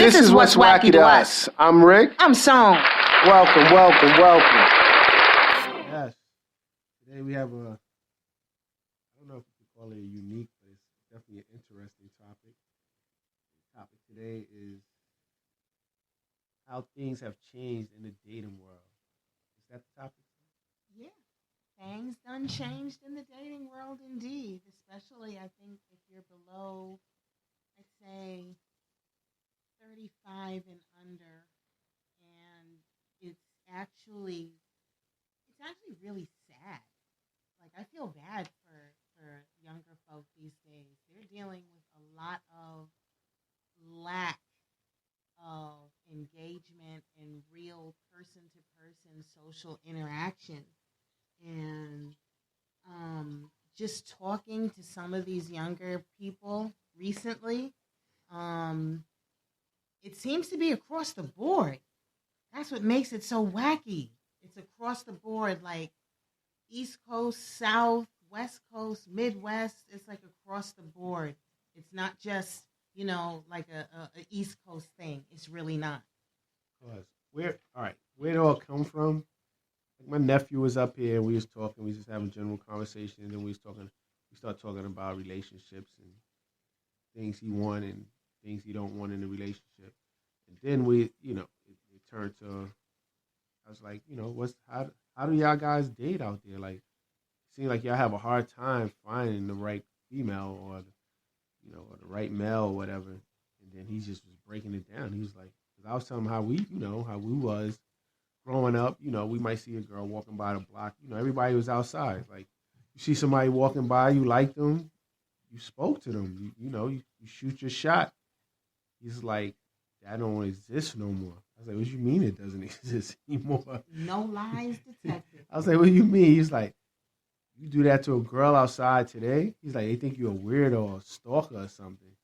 This is what's wacky to us. I'm Rick. I'm Song. Welcome. Yes. Today we have I don't know if you could call it a unique, but it's definitely an interesting topic. The topic today is how things have changed in the dating world. Is that the topic? Yeah, things done changed in the dating world indeed. Especially, I think, if you're below, I'd say, 35 and under, and it's actually really sad. Like, I feel bad for younger folk these days. They're dealing with a lot of lack of engagement and real person-to-person social interaction. And just talking to some of these younger people recently, it seems to be across the board. That's what makes it so wacky. It's across the board, like East Coast, South, West Coast, Midwest. It's like across the board. It's not just, like a East Coast thing. It's really not. Where'd it all come from? Like my nephew was up here and we was talking, we just having general conversation, and then we started talking about relationships and things he want and things he don't want in a relationship. And then it turned to, I was like, how do y'all guys date out there? Like, it seems like y'all have a hard time finding the right female or the right male or whatever. And then he just was breaking it down. He was like, because I was telling him how we was growing up. We might see a girl walking by the block. Everybody was outside. Like, you see somebody walking by, you like them, you spoke to them. You shoot your shot. He's like, that don't exist no more. I was like, what do you mean it doesn't exist anymore? No lies detected. I was like, what do you mean? He's like, you do that to a girl outside today? He's like, they think you're a weirdo or a stalker or something.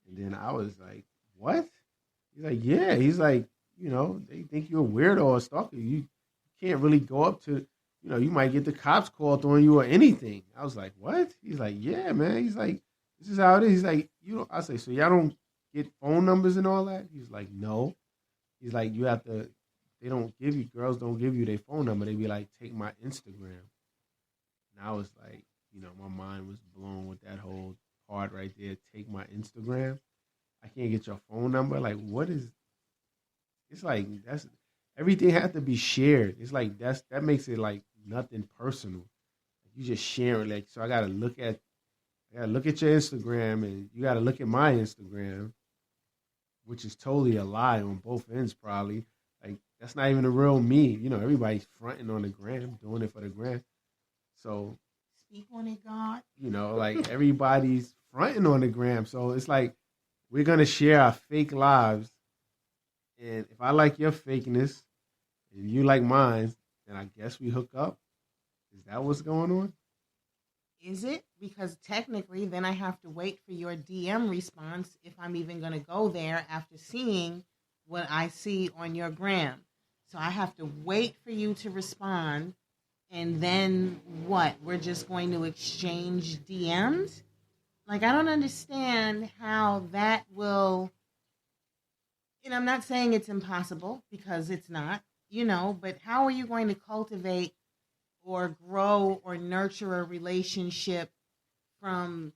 And then I was like, what? He's like, yeah. He's like, they think you're a weirdo or a stalker. You can't really go up to, you might get the cops called on you or anything. I was like, what? He's like, yeah, man. He's like, this is how it is. He's like, I say, so y'all don't get phone numbers and all that? He's like, no. He's like, girls don't give you their phone number. They be like, take my Instagram. And I was like, my mind was blown with that whole part right there. Take my Instagram. I can't get your phone number. Like, it's like, everything has to be shared. It's like, that makes it like nothing personal. You just share it. Like, so I gotta look at your Instagram and you gotta look at my Instagram, which is totally a lie on both ends probably. Like, that's not even the real me. Everybody's fronting on the gram, doing it for the gram. So speak on it, God. Like everybody's fronting on the gram. So it's like we're gonna share our fake lives. And if I like your fakeness and you like mine, then I guess we hook up. Is that what's going on? Is it? Because technically, then I have to wait for your DM response if I'm even going to go there after seeing what I see on your gram. So I have to wait for you to respond. And then what? We're just going to exchange DMs? Like, I don't understand how that will... And I'm not saying it's impossible, because it's not, but how are you going to cultivate or grow or nurture a relationship from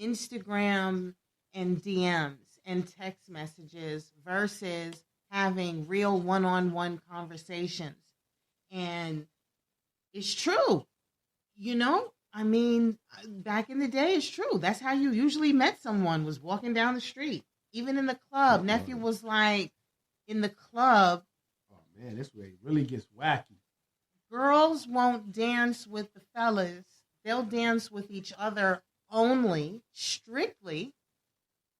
Instagram and DMs and text messages versus having real one-on-one conversations? And it's true, back in the day, it's true. That's how you usually met someone, was walking down the street. Even in the club, nephew was like, in the club. Oh man, this way really gets wacky. Girls won't dance with the fellas. They'll dance with each other only, strictly.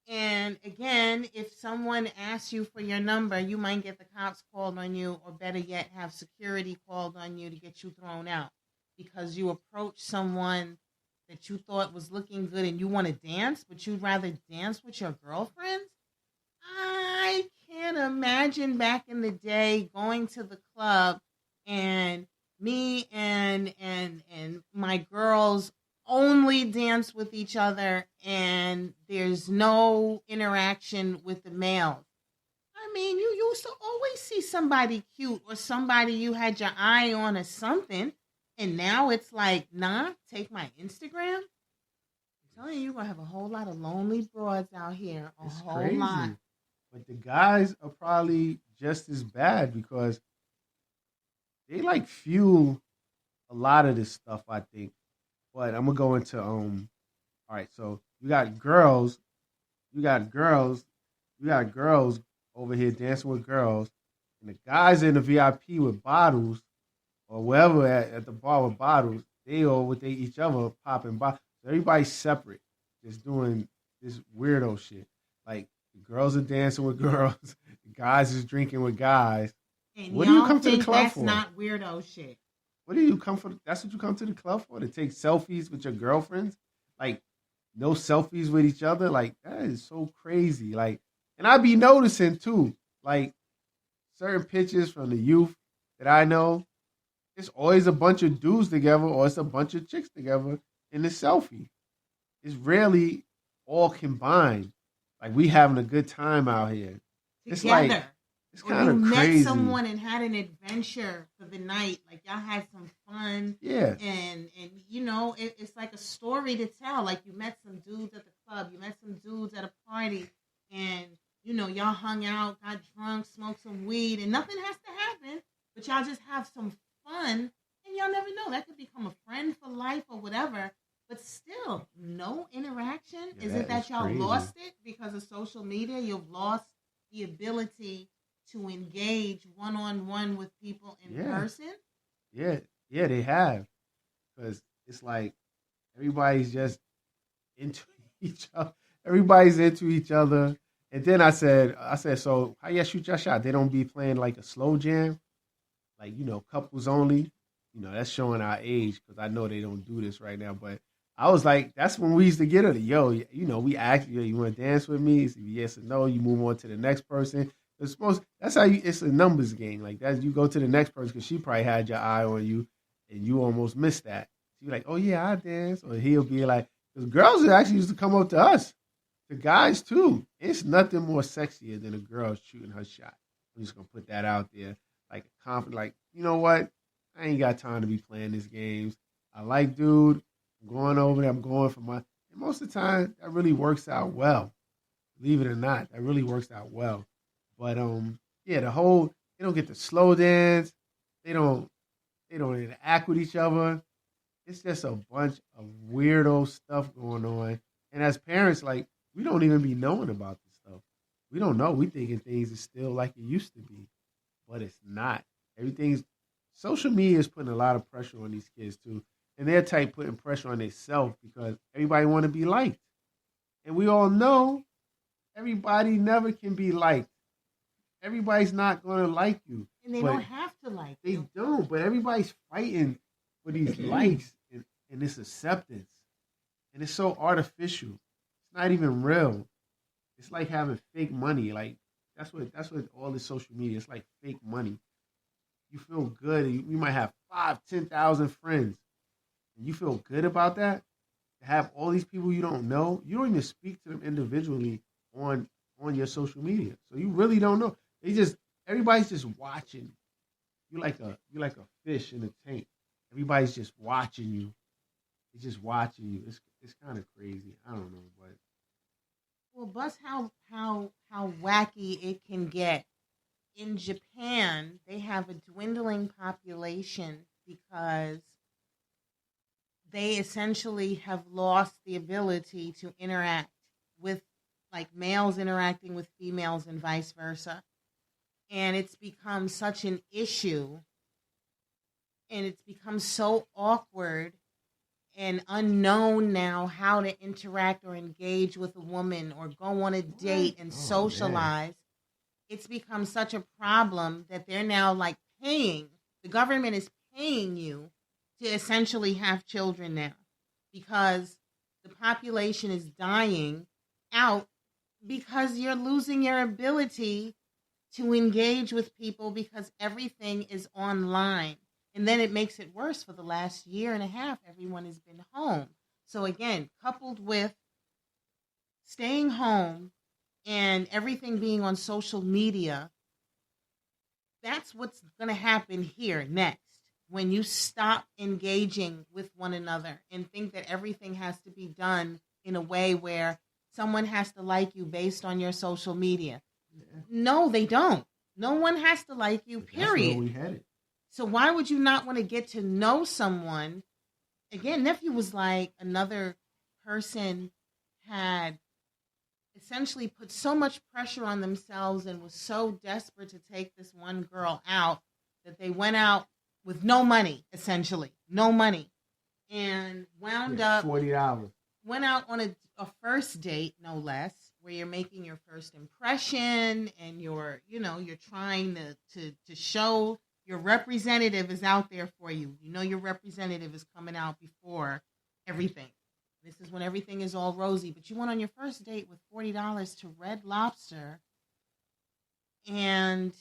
And again, if someone asks you for your number, you might get the cops called on you, or better yet, have security called on you to get you thrown out because you approached someone that you thought was looking good and you want to dance, but you'd rather dance with your girlfriends? I can't imagine back in the day going to the club and me and my girls only dance with each other and there's no interaction with the males. mean, you used to always see somebody cute or somebody you had your eye on or something. And now it's like, nah, take my Instagram. I'm telling you, you're going to have a whole lot of lonely broads out here. A It's whole crazy. lot. But the guys are probably just as bad because they like fuel a lot of this stuff, I think. But I'm gonna go into all right, so you got girls, you got girls over here dancing with girls, and the guys in the VIP with bottles or wherever at the bar with bottles, they all with each other popping bottles. So everybody's separate, just doing this weirdo shit. Like the girls are dancing with girls, the guys is drinking with guys. And What do you y'all come to the think club that's for? not weirdo shit. What do you come for? That's what you come to the club for? To take selfies with your girlfriends? Like, no selfies with each other? Like, that is so crazy. Like, and I be noticing too, like, certain pictures from the youth that I know, it's always a bunch of dudes together or it's a bunch of chicks together in the selfie. It's rarely all combined. Like, we having a good time out here. It's like, Together. it's Or kind you of met crazy. someone and had an adventure for the night. Like y'all had some fun. Yeah. And you know, it's like a story to tell. Like you met some dudes at the club. You met some dudes at a party. And, you know, y'all hung out, got drunk, smoked some weed. And nothing has to happen. But y'all just have some fun. And y'all never know. That could become a friend for life or whatever. But still, no interaction. Yeah, Is it that is y'all crazy. lost it because of social media? You've lost the ability to engage one-on-one with people in Yeah. person? Yeah, they have. Because it's like everybody's just into each other. Everybody's into each other. And then I said, so how y'all shoot your shot? They don't be playing like a slow jam? Like, you know, couples only? You know, that's showing our age because I know they don't do this right now. But I was like, that's when we used to get it. Yo, you know, we ask you want to dance with me? It's yes or no. You move on to the next person. That's how it's a numbers game. Like that, you go to the next person because she probably had your eye on you, and you almost missed that. You're like, oh yeah, I dance, or he'll be like, because girls actually used to come up to us, the guys too. It's nothing more sexier than a girl shooting her shot. I'm just gonna put that out there, like a confident, like you know what, I ain't got time to be playing these games. I like dude. I'm going over there. I'm going for my. And most of the time, that really works out well. Believe it or not, that really works out well. But yeah, they don't get the slow dance. They don't interact with each other. It's just a bunch of weirdo stuff going on. And as parents, like we don't even be knowing about this stuff. We don't know. We thinking things is still like it used to be, but it's not. Everything's social media is putting a lot of pressure on these kids too, and they're type putting pressure on themselves because everybody want to be liked, and we all know everybody never can be liked. Everybody's not going to like you. And they But don't have to like They you. don't, but everybody's fighting for these likes and this acceptance. And it's so artificial. It's not even real. It's like having fake money. Like that's what all this social media. It's like fake money. You feel good. You might have 5,000, 10,000 friends, and you feel good about that. To have all these people you don't know, you don't even speak to them individually on your social media, so you really don't know. Everybody's just watching. You're like a fish in a tank. Everybody's just watching you. It's just watching you. It's kind of crazy. I don't know, but Well, Bus, how wacky it can get. In Japan, they have a dwindling population because they essentially have lost the ability to interact with, like, males interacting with females and vice versa. And it's become such an issue, and it's become so awkward and unknown now how to interact or engage with a woman or go on a date and socialize. It's become such a problem that they're now like paying. The government is paying you to essentially have children now because the population is dying out because you're losing your ability to engage with people because everything is online. And then it makes it worse. For the last year and a half, everyone has been home. So again, coupled with staying home and everything being on social media, that's what's going to happen here next. When you stop engaging with one another and think that everything has to be done in a way where someone has to like you based on your social media. Yeah. No, they don't. No one has to like you, But period. That's where we headed. So why would you not want to get to know someone? Again, nephew was like another person had essentially put so much pressure on themselves and was so desperate to take this one girl out that they went out with no money, essentially. No money. And wound up $40. went out on a first date, no less, where you're making your first impression and you're trying to show your representative is out there for you. You know your representative is coming out before everything. This is when everything is all rosy. But you went on your first date with $40 to Red Lobster and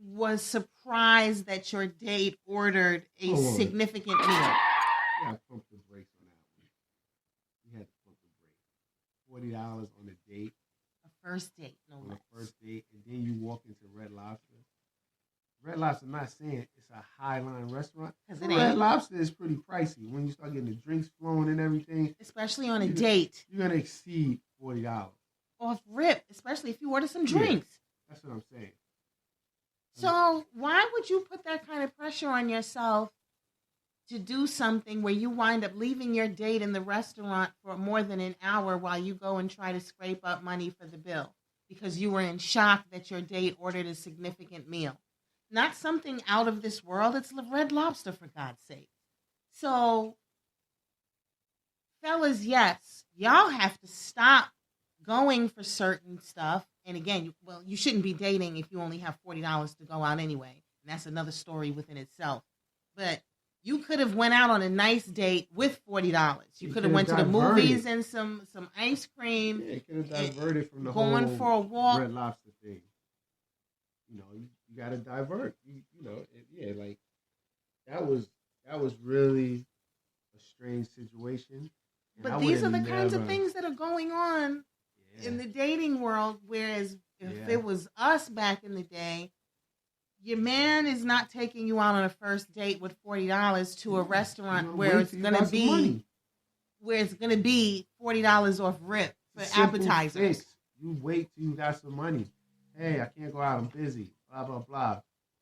was surprised that your date ordered a significant meal. You got to pump the brakes on that one. You had to pump the brakes. $40 on a date. A first date, no On less. a first date, and then you walk into Red Lobster. Red Lobster, I'm not saying it's a high-line restaurant. 'Cause it Red ain't. Lobster is pretty pricey. When you start getting the drinks flowing and everything, Especially on a date. you're going to exceed $40. Off rip, especially if you order some Yeah. drinks. That's what I'm saying. So why would you put that kind of pressure on yourself to do something where you wind up leaving your date in the restaurant for more than an hour while you go and try to scrape up money for the bill because you were in shock that your date ordered a significant meal? Not something out of this world. It's Red Lobster, for God's sake. So, fellas, yes, y'all have to stop going for certain stuff. And again, you shouldn't be dating if you only have $40 to go out anyway. And that's another story within itself. But you could have went out on a nice date with $40. You could have went to the movies and some ice cream. Yeah, it could have diverted from the going whole for a walk. Red Lobster thing. You got to divert. Like that was really a strange situation. And But I these are would've the kinds of never- things that are going on in the dating world. Whereas if it was us back in the day, your man is not taking you out on a first date with $40 to a restaurant where it's gonna be $40 off rip for Simple appetizers. fix. You wait till you got some money. Hey, I can't go out. I'm busy. Blah blah blah.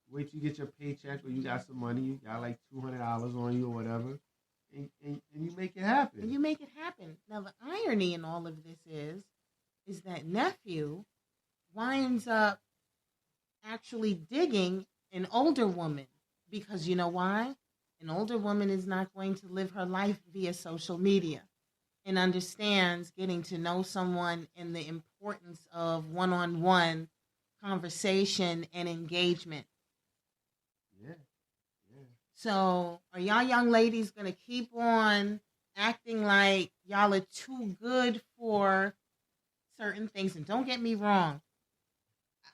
Wait till you get your paycheck or you got some money. You got like $200 on you or whatever, and you make it happen. And you make it happen. Now the irony in all of this is that nephew winds up actually digging an older woman because you know why? An older woman is not going to live her life via social media and understands getting to know someone and the importance of one-on-one conversation and engagement. Yeah. So are y'all young ladies going to keep on acting like y'all are too good for certain things? And don't get me wrong.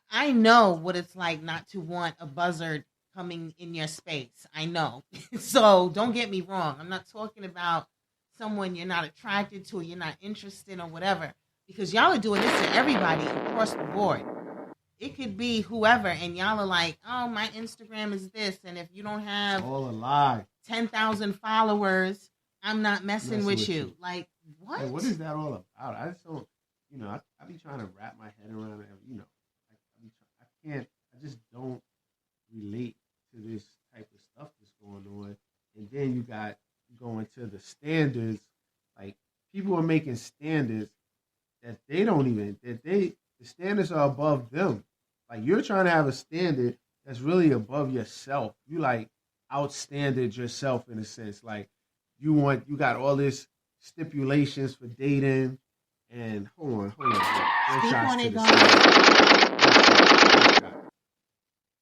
I know what it's like not to want a buzzard coming in your space. I know. So don't get me wrong. I'm not talking about someone you're not attracted to, you're not interested in or whatever. Because y'all are doing this to everybody across the board. It could be whoever, and y'all are like, oh, my Instagram is this, and if you don't have All a lie. 10,000 followers, I'm not messing with you. Like, what? Hey, what is that all about? I just don't, I be trying to wrap my head around it, I just don't relate to this type of stuff that's going on. And then you going to the standards, like people are making standards that they don't even, the standards are above them. Like you're trying to have a standard that's really above yourself. You like outstandard yourself in a sense. Like you got all this stipulations for dating and hold on. Speak on it,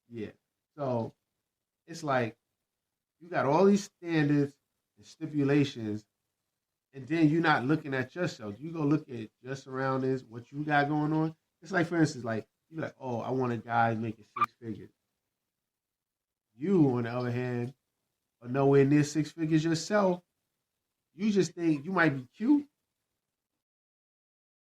Yeah. So it's like you got all these standards and stipulations, and then you're not looking at yourself. You go look at your surroundings, what you got going on. It's like, for instance, like you be like, oh, I want a guy making 6 figures. You, on the other hand, are nowhere near 6 figures yourself. You just think you might be cute,